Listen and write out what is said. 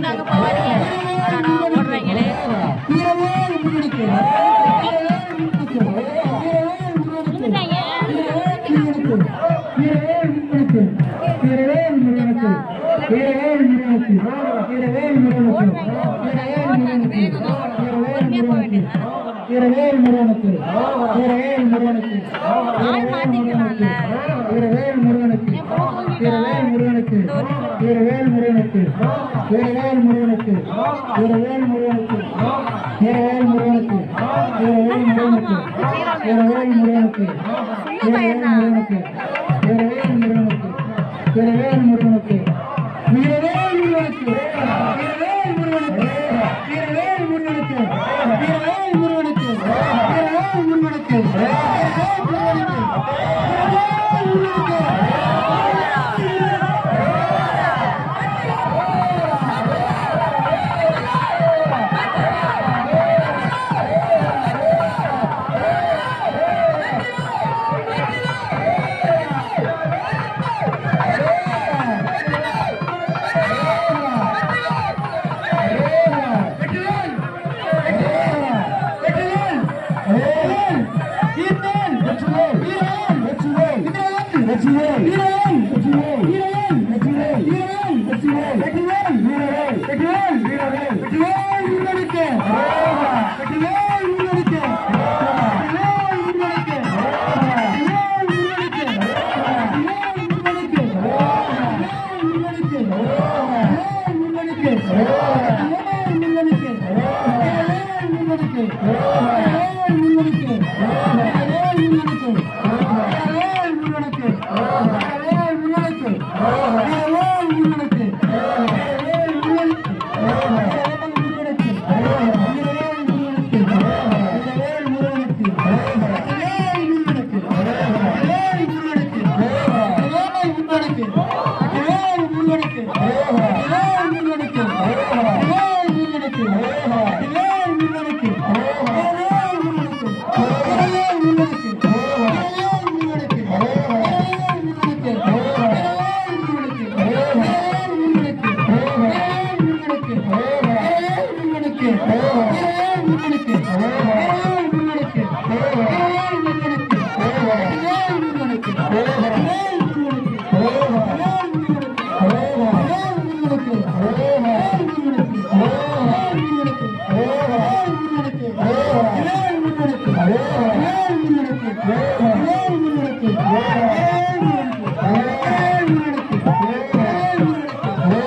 நாங்க போவாதீங்க ஓடுறீங்களே இரவேல் முருகனுக்கு இரவேல் முருகனுக்கு இரவேல் முருகனுக்கு இரவேல் முருகனுக்கு இரவேல் முருகனுக்கு இரவேல் முருகனுக்கு இரவேல் முருகனுக்கு இரவேல் முருகனுக்கு இரவேல் முருகனுக்கு இரவேல் முருகனுக்கு இரவேல் முருகனுக்கு இரவேல் முருகனுக்கு இரவேல் முருகனுக்கு இரவேல் முருகனுக்கு இரவேல் முருகனுக்கு இரவேல் முருகனுக்கு இரவேல் முருகனுக்கு இரவேல் முருகனுக்கு